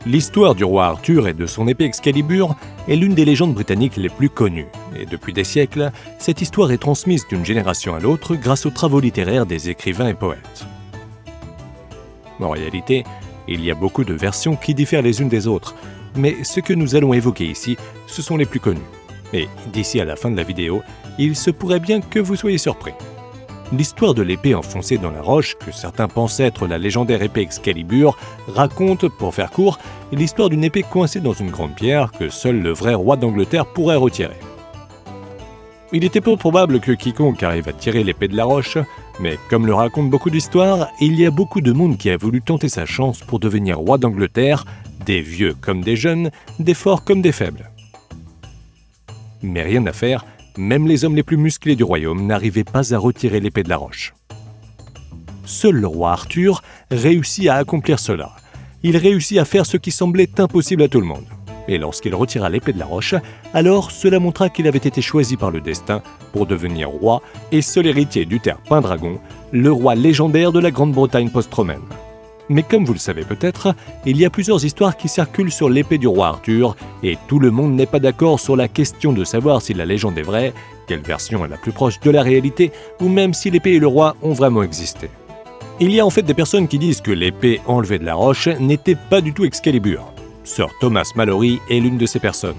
L'histoire du roi Arthur et de son épée Excalibur est l'une des légendes britanniques les plus connues. Et depuis des siècles, cette histoire est transmise d'une génération à l'autre grâce aux travaux littéraires des écrivains et poètes. En réalité, il y a beaucoup de versions qui diffèrent les unes des autres, mais ce que nous allons évoquer ici, ce sont les plus connues. Et d'ici à la fin de la vidéo, il se pourrait bien que vous soyez surpris. L'histoire de l'épée enfoncée dans la roche, que certains pensent être la légendaire épée Excalibur, raconte, pour faire court, l'histoire d'une épée coincée dans une grande pierre que seul le vrai roi d'Angleterre pourrait retirer. Il était peu probable que quiconque arrive à tirer l'épée de la roche, mais comme le racontent beaucoup d'histoires, il y a beaucoup de monde qui a voulu tenter sa chance pour devenir roi d'Angleterre, des vieux comme des jeunes, des forts comme des faibles. Mais rien à faire, même les hommes les plus musclés du royaume n'arrivaient pas à retirer l'épée de la roche. Seul le roi Arthur réussit à accomplir cela. Il réussit à faire ce qui semblait impossible à tout le monde. Et lorsqu'il retira l'épée de la roche, alors cela montra qu'il avait été choisi par le destin pour devenir roi et seul héritier du Pendragon, le roi légendaire de la Grande-Bretagne post-romaine. Mais comme vous le savez peut-être, il y a plusieurs histoires qui circulent sur l'épée du roi Arthur, et tout le monde n'est pas d'accord sur la question de savoir si la légende est vraie, quelle version est la plus proche de la réalité, ou même si l'épée et le roi ont vraiment existé. Il y a en fait des personnes qui disent que l'épée enlevée de la roche n'était pas du tout Excalibur. Sir Thomas Malory est l'une de ces personnes.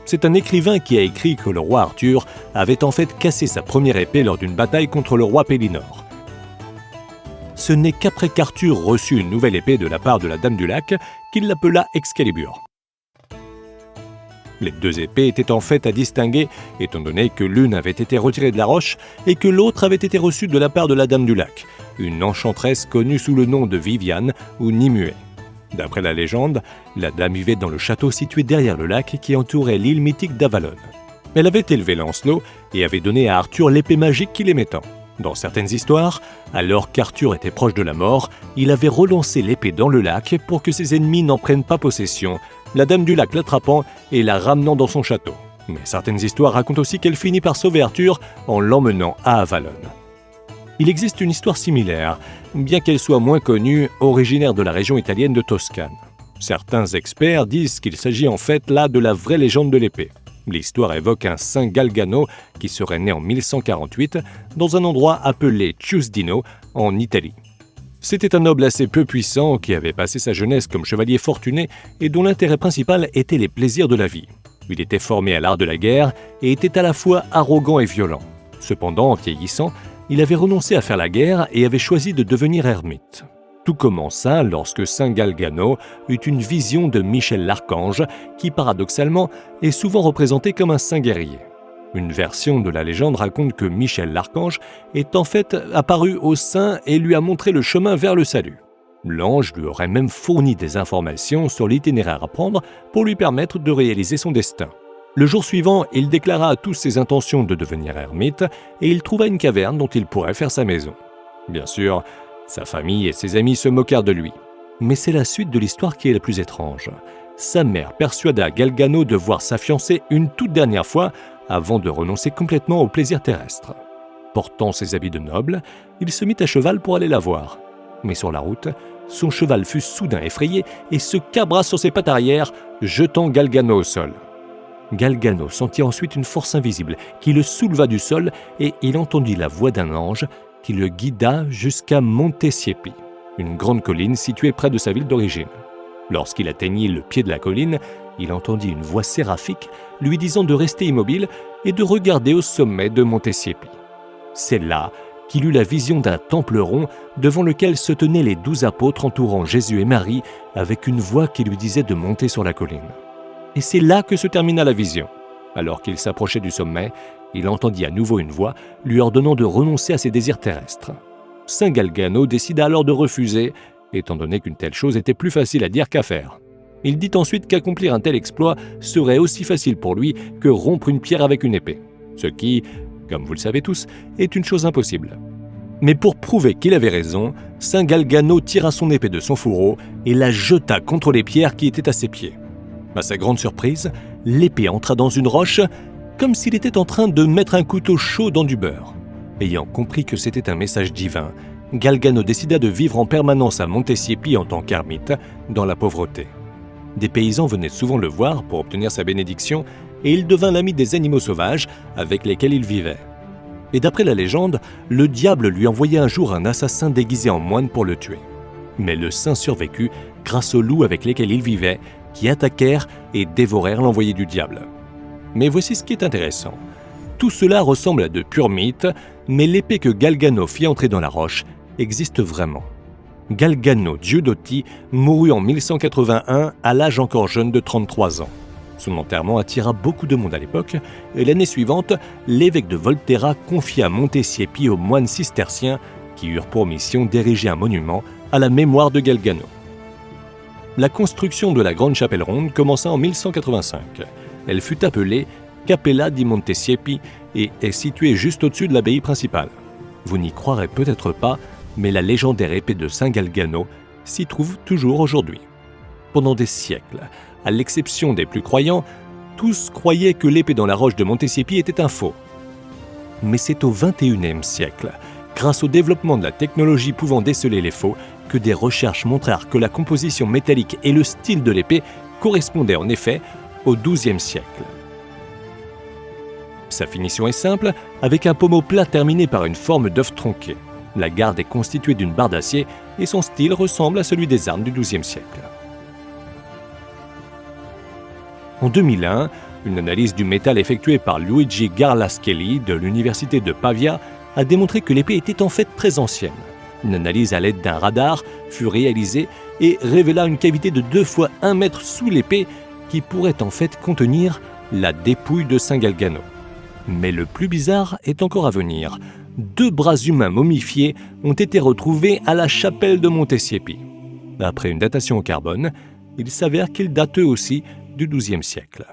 C'est un écrivain qui a écrit que le roi Arthur avait en fait cassé sa première épée lors d'une bataille contre le roi Pélinore. Ce n'est qu'après qu'Arthur reçut une nouvelle épée de la part de la Dame du Lac qu'il l'appela Excalibur. Les deux épées étaient en fait à distinguer, étant donné que l'une avait été retirée de la roche et que l'autre avait été reçue de la part de la Dame du Lac, une enchanteresse connue sous le nom de Viviane ou Nimue. D'après la légende, la dame vivait dans le château situé derrière le lac qui entourait l'île mythique d'Avalon. Elle avait élevé Lancelot et avait donné à Arthur l'épée magique qu'il aimait tant. Dans certaines histoires, alors qu'Arthur était proche de la mort, il avait relancé l'épée dans le lac pour que ses ennemis n'en prennent pas possession, la Dame du Lac l'attrapant et la ramenant dans son château. Mais certaines histoires racontent aussi qu'elle finit par sauver Arthur en l'emmenant à Avalon. Il existe une histoire similaire, bien qu'elle soit moins connue, originaire de la région italienne de Toscane. Certains experts disent qu'il s'agit en fait là de la vraie légende de l'épée. L'histoire évoque un saint Galgano qui serait né en 1148 dans un endroit appelé Chiusdino en Italie. C'était un noble assez peu puissant qui avait passé sa jeunesse comme chevalier fortuné et dont l'intérêt principal était les plaisirs de la vie. Il était formé à l'art de la guerre et était à la fois arrogant et violent. Cependant, en vieillissant, il avait renoncé à faire la guerre et avait choisi de devenir ermite. Tout commença lorsque saint Galgano eut une vision de Michel l'Archange, qui paradoxalement est souvent représenté comme un saint guerrier. Une version de la légende raconte que Michel l'Archange est en fait apparu au saint et lui a montré le chemin vers le salut. L'ange lui aurait même fourni des informations sur l'itinéraire à prendre pour lui permettre de réaliser son destin. Le jour suivant, il déclara à tous ses intentions de devenir ermite et il trouva une caverne dont il pourrait faire sa maison. Bien sûr, sa famille et ses amis se moquèrent de lui. Mais c'est la suite de l'histoire qui est la plus étrange. Sa mère persuada Galgano de voir sa fiancée une toute dernière fois avant de renoncer complètement au plaisir terrestre. Portant ses habits de noble, il se mit à cheval pour aller la voir. Mais sur la route, son cheval fut soudain effrayé et se cabra sur ses pattes arrière, jetant Galgano au sol. Galgano sentit ensuite une force invisible qui le souleva du sol et il entendit la voix d'un ange qui le guida jusqu'à Montesiepi, une grande colline située près de sa ville d'origine. Lorsqu'il atteignit le pied de la colline, il entendit une voix séraphique lui disant de rester immobile et de regarder au sommet de Montesiepi. C'est là qu'il eut la vision d'un temple rond devant lequel se tenaient les 12 apôtres entourant Jésus et Marie avec une voix qui lui disait de monter sur la colline. Et c'est là que se termina la vision. Alors qu'il s'approchait du sommet, il entendit à nouveau une voix lui ordonnant de renoncer à ses désirs terrestres. Saint Galgano décida alors de refuser, étant donné qu'une telle chose était plus facile à dire qu'à faire. Il dit ensuite qu'accomplir un tel exploit serait aussi facile pour lui que rompre une pierre avec une épée, ce qui, comme vous le savez tous, est une chose impossible. Mais pour prouver qu'il avait raison, Saint Galgano tira son épée de son fourreau et la jeta contre les pierres qui étaient à ses pieds. À sa grande surprise, l'épée entra dans une roche, comme s'il était en train de mettre un couteau chaud dans du beurre. Ayant compris que c'était un message divin, Galgano décida de vivre en permanence à Montesiepi en tant qu'ermite, dans la pauvreté. Des paysans venaient souvent le voir pour obtenir sa bénédiction et il devint l'ami des animaux sauvages avec lesquels il vivait. Et d'après la légende, le diable lui envoyait un jour un assassin déguisé en moine pour le tuer. Mais le saint survécut grâce aux loups avec lesquels il vivait, qui attaquèrent et dévorèrent l'envoyé du diable. Mais voici ce qui est intéressant. Tout cela ressemble à de purs mythes, mais l'épée que Galgano fit entrer dans la roche existe vraiment. Galgano Giudotti mourut en 1181 à l'âge encore jeune de 33 ans. Son enterrement attira beaucoup de monde à l'époque, et l'année suivante, l'évêque de Volterra confia Montesiepi aux moines cisterciens qui eurent pour mission d'ériger un monument à la mémoire de Galgano. La construction de la grande chapelle ronde commença en 1185. Elle fut appelée Cappella di Montesiepi et est située juste au-dessus de l'abbaye principale. Vous n'y croirez peut-être pas, mais la légendaire épée de Saint Galgano s'y trouve toujours aujourd'hui. Pendant des siècles, à l'exception des plus croyants, tous croyaient que l'épée dans la roche de Montesiepi était un faux. Mais c'est au XXIe siècle, grâce au développement de la technologie pouvant déceler les faux, que des recherches montrèrent que la composition métallique et le style de l'épée correspondaient en effet au XIIe siècle. Sa finition est simple, avec un pommeau plat terminé par une forme d'œuf tronqué. La garde est constituée d'une barre d'acier et son style ressemble à celui des armes du XIIe siècle. En 2001, une analyse du métal effectuée par Luigi Garlaschelli de l'université de Pavia a démontré que l'épée était en fait très ancienne. Une analyse à l'aide d'un radar fut réalisée et révéla une cavité de 2 fois 1 mètre sous l'épée qui pourrait en fait contenir la dépouille de Saint Galgano. Mais le plus bizarre est encore à venir. 2 bras humains momifiés ont été retrouvés à la chapelle de Montesiepi. Après une datation au carbone, il s'avère qu'ils datent eux aussi du XIIe siècle.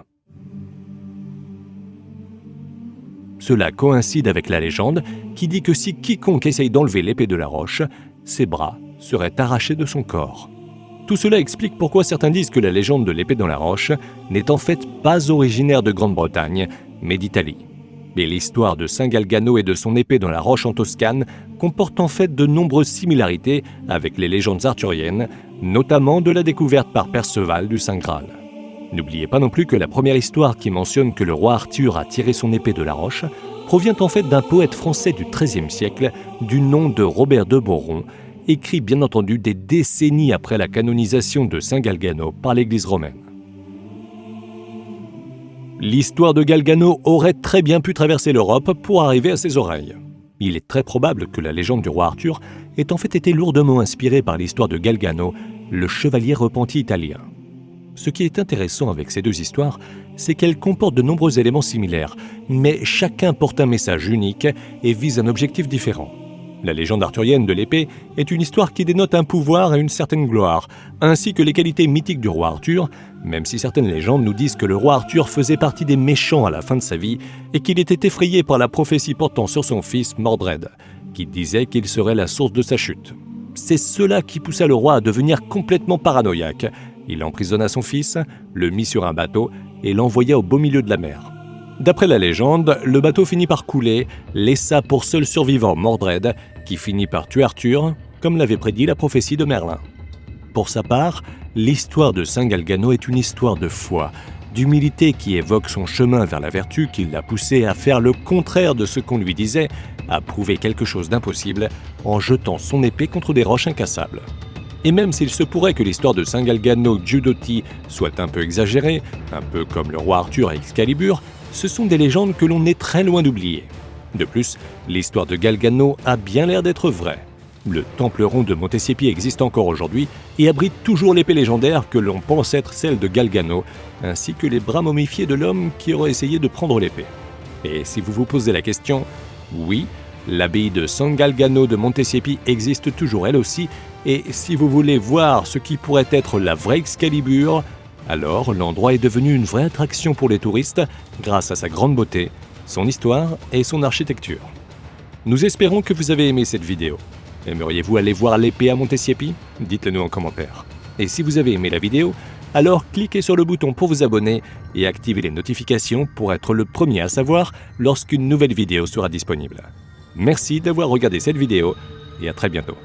Cela coïncide avec la légende qui dit que si quiconque essaye d'enlever l'épée de la roche, ses bras seraient arrachés de son corps. Tout cela explique pourquoi certains disent que la légende de l'épée dans la roche n'est en fait pas originaire de Grande-Bretagne, mais d'Italie. Et l'histoire de Saint Galgano et de son épée dans la roche en Toscane comporte en fait de nombreuses similarités avec les légendes arthuriennes, notamment de la découverte par Perceval du Saint Graal. N'oubliez pas non plus que la première histoire qui mentionne que le roi Arthur a tiré son épée de la roche provient en fait d'un poète français du XIIIe siècle du nom de Robert de Boron, écrit bien entendu des décennies après la canonisation de Saint Galgano par l'Église romaine. L'histoire de Galgano aurait très bien pu traverser l'Europe pour arriver à ses oreilles. Il est très probable que la légende du roi Arthur ait en fait été lourdement inspirée par l'histoire de Galgano, le chevalier repenti italien. Ce qui est intéressant avec ces 2 histoires, c'est qu'elles comportent de nombreux éléments similaires, mais chacun porte un message unique et vise un objectif différent. La légende arthurienne de l'épée est une histoire qui dénote un pouvoir et une certaine gloire, ainsi que les qualités mythiques du roi Arthur, même si certaines légendes nous disent que le roi Arthur faisait partie des méchants à la fin de sa vie et qu'il était effrayé par la prophétie portant sur son fils Mordred, qui disait qu'il serait la source de sa chute. C'est cela qui poussa le roi à devenir complètement paranoïaque. Il emprisonna son fils, le mit sur un bateau et l'envoya au beau milieu de la mer. D'après la légende, le bateau finit par couler, laissa pour seul survivant Mordred, qui finit par tuer Arthur, comme l'avait prédit la prophétie de Merlin. Pour sa part, l'histoire de Saint Galgano est une histoire de foi, d'humilité qui évoque son chemin vers la vertu qui l'a poussé à faire le contraire de ce qu'on lui disait, à prouver quelque chose d'impossible en jetant son épée contre des roches incassables. Et même s'il se pourrait que l'histoire de Saint Galgano Giudotti soit un peu exagérée, un peu comme le roi Arthur et Excalibur, ce sont des légendes que l'on est très loin d'oublier. De plus, l'histoire de Galgano a bien l'air d'être vraie. Le temple rond de Montesiepi existe encore aujourd'hui et abrite toujours l'épée légendaire que l'on pense être celle de Galgano, ainsi que les bras momifiés de l'homme qui aurait essayé de prendre l'épée. Et si vous vous posez la question, oui, l'abbaye de San Galgano de Montesiepi existe toujours elle aussi, et si vous voulez voir ce qui pourrait être la vraie Excalibur, alors l'endroit est devenu une vraie attraction pour les touristes grâce à sa grande beauté, son histoire et son architecture. Nous espérons que vous avez aimé cette vidéo. Aimeriez-vous aller voir l'épée à Montesiepi? Dites-le nous en commentaire. Et si vous avez aimé la vidéo, alors cliquez sur le bouton pour vous abonner et activez les notifications pour être le premier à savoir lorsqu'une nouvelle vidéo sera disponible. Merci d'avoir regardé cette vidéo et à très bientôt.